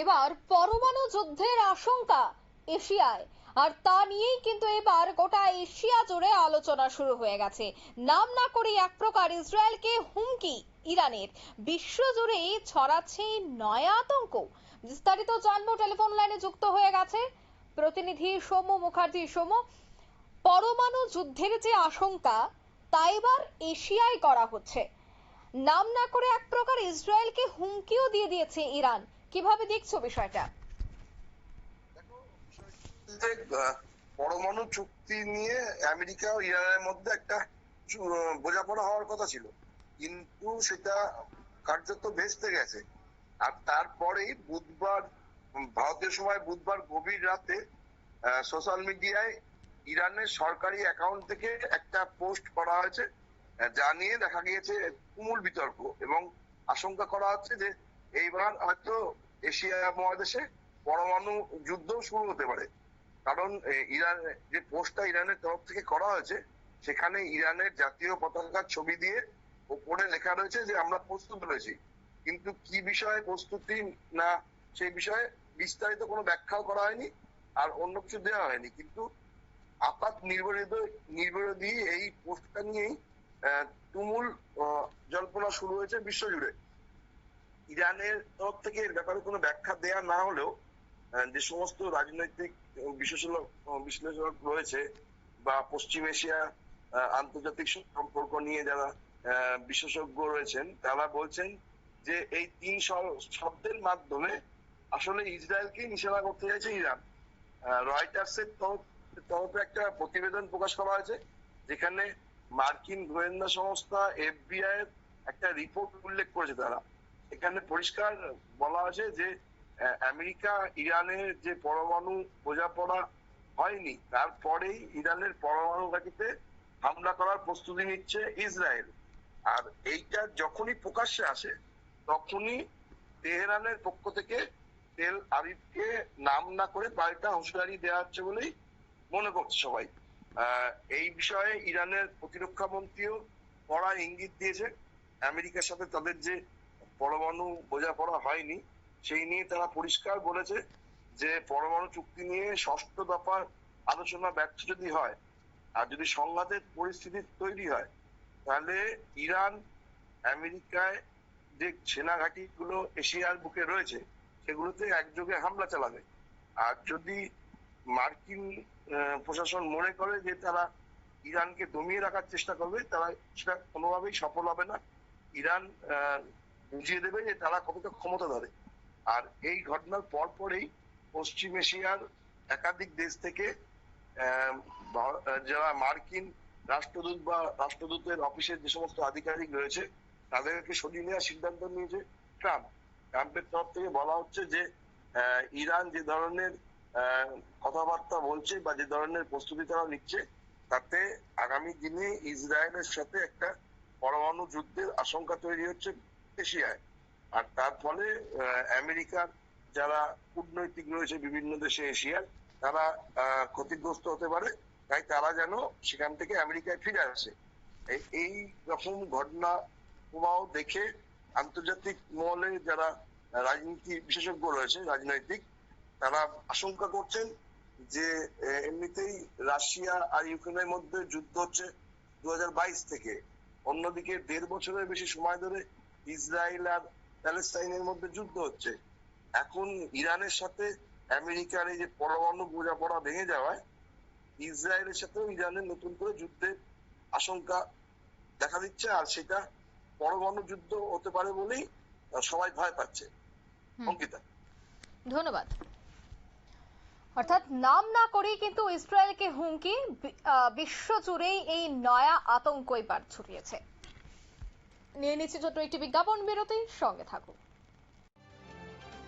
এবার পরমাণু যুদ্ধের আশঙ্কা এশিয়ায়, আর তা নিয়েই কিন্তু এবার গোটা এশিয়া জুড়ে আলোচনা শুরু হয়ে গেছে। নাম না করে এক প্রকার ইসরায়েলকে হুমকি ইরানের, বিশ্ব জুড়ে ছড়াচ্ছে নয়া আতঙ্ক। বিস্তারিত জানবো, টেলিফোন লাইনে যুক্ত হয়ে গেছে প্রতিনিধি সৌম্য মুখার্জি। সৌম্য, পরমাণু যুদ্ধের যে আশঙ্কা তা এবার এশিয়ায় করা হচ্ছে, নাম না করে এক প্রকার ইসরায়েলকে হুমকিও দিয়ে দিয়েছে ইরান। কিভাবে দেখছো বিষয়টা? পরমাণু চুক্তি নিয়ে আমেরিকা ও ইরানের মধ্যে একটা বোঝাপড়া হওয়ার কথা ছিল, কিন্তু সেটা কার্যত ভেস্তে গেছে। আর তারপরেই বুধবার, ভারতীয় সময় বুধবার গভীর রাতে সোশ্যাল মিডিয়ায় ইরানের সরকারি অ্যাকাউন্ট থেকে একটা পোস্ট করা হয়েছে, যা নিয়ে দেখা গিয়েছে তুমুল বিতর্ক, এবং আশঙ্কা করা হচ্ছে যে এইবার হয়তো এশিয়া মহাদেশে পরমাণু যুদ্ধ শুরু হতে পারে। কারণ ইরান যে পোস্টটা ইরানের তরফ থেকে করা হয়েছে, সেখানে ইরানের জাতীয় পতাকার ছবি দিয়ে ওপরে লেখা রয়েছে যে আমরা প্রস্তুত রয়েছি, কিন্তু কি বিষয়ে প্রস্তুতি না সেই বিষয়ে বিস্তারিত কোনো ব্যাখ্যাও করা হয়নি, আর অন্য কিছু দেওয়া হয়নি। কিন্তু আপাত নির্বিরোধী এই পোস্টটা নিয়েই তুমুল জল্পনা শুরু হয়েছে বিশ্বজুড়ে। ইরানের তরফ থেকে এর ব্যাপারে কোনো ব্যাখ্যা দেয়া না হলেও যে সমস্ত রাজনৈতিক বিশ্লেষক রয়েছে বা পশ্চিম এশিয়া আন্তর্জাতিক সম্পর্ক নিয়ে যারা বিশেষজ্ঞ রয়েছেন, তারা বলছেন যে এই তিন শব্দের মাধ্যমে আসলে ইসরায়েলকে নিশানা করতে চাইছে ইরান। রয়টার্সের তরফে একটা প্রতিবেদন প্রকাশ করা হয়েছে, যেখানে মার্কিন গোয়েন্দা সংস্থা FBI এর একটা রিপোর্ট উল্লেখ করেছে তারা। এখানে পরিষ্কার বলা হয়েছে যে আমেরিকা ইরানের যে পরমাণু বোঝাপড়া হয়নি, তারপরেই ইরানের পরমাণু ঘাঁটিতে হামলা করার প্রস্তুতি নিচ্ছে ইসরায়েল। আর এইটা যখনই প্রকাশ্যে আসে, তখনই তেহরানের পক্ষ থেকে তেল আবিবকে নাম না করে পাল্টা হুঁশিয়ারি দেওয়া হচ্ছে বলেই মনে করছে সবাই। এই বিষয়ে ইরানের প্রতিরক্ষা মন্ত্রীও কড়া ইঙ্গিত দিয়েছে। আমেরিকার সাথে তাদের যে পরমাণু বোঝাপড়া হয়নি, সেই নিয়ে তারা পরিষ্কার বলেছে যে পরমাণু চুক্তি নিয়ে ষষ্ঠ দফার আলোচনা ব্যর্থ যদি হয়, আর যদি সংঘাতের পরিস্থিতি তৈরি হয়, তাহলে ইরান আমেরিকায় যে সেনা ঘাঁটিগুলো এশিয়ার বুকে রয়েছে সেগুলোতে একযোগে হামলা চালাবে। আর যদি মার্কিন প্রশাসন মনে করে যে তারা ইরানকে দমিয়ে রাখার চেষ্টা করবে, তারা সেটা কোনোভাবেই সফল হবে না। ইরান বুঝিয়ে দেবে যে তারা কতটা ক্ষমতা ধরে। আর এই ঘটনার পরপরই পশ্চিম এশিয়ার একাধিক দেশ থেকে যারা মার্কিন রাষ্ট্রদূত বা রাষ্ট্রদূতের অফিসের যে সমস্ত আধিকারিক রয়েছে, তাদেরকে সরিয়ে নেওয়ার সিদ্ধান্ত নিয়েছে ট্রাম্পের তরফ থেকে। বলা হচ্ছে যে ইরান যে ধরনের কথাবার্তা বলছে বা যে ধরনের প্রস্তুতি তারা নিচ্ছে, তাতে আগামী দিনে ইসরায়েলের সাথে একটা পরমাণু যুদ্ধের আশঙ্কা তৈরি হচ্ছে এশিয়ায়। আর তার ফলে আমেরিকার যারা কূটনৈতিক রয়েছে বিভিন্ন দেশে এশিয়ার, তারা ক্ষতিগ্রস্ত হতে পারে। তাই তারা যেন সেখান থেকে আমেরিকায় ফিরে আসে। এই রকম ঘটনা প্রবাহ দেখে আন্তর্জাতিক মহলে যারা রাজনীতি বিশেষজ্ঞ রয়েছে রাজনৈতিক, তারা আশঙ্কা করছেন যে এমনিতেই রাশিয়া আর ইউক্রেনের মধ্যে যুদ্ধ হচ্ছে 2022 থেকে। অন্যদিকে 1.5 বছরের বেশি সময় ধরে ইসরায়েল আর প্যালেস্টাইনের মধ্যে যুদ্ধ হচ্ছে। এখন ইরানের সাথে আমেরিকার এই যে পরমাণু বোঝাপড়া ভেঙে যাওয়ায় ইসরায়েলের সাথেও ইরানের নতুন করে যুদ্ধের আশঙ্কা দেখা দিচ্ছে, আর সেটা পরমাণু যুদ্ধ হতে পারে বলেই সবাই ভয় পাচ্ছে। অঙ্কিতা, ধন্যবাদ। অর্থাৎ নাম না করেই কিন্তু ইসরায়েলকে হুমকি, বিশ্ব জুড়েই এই নয়া আতঙ্ক এবার ছড়িয়েছে। নিয়ে নিচ্ছি ছোট্ট একটি বিজ্ঞাপন বিরতি, সঙ্গে থাকুন।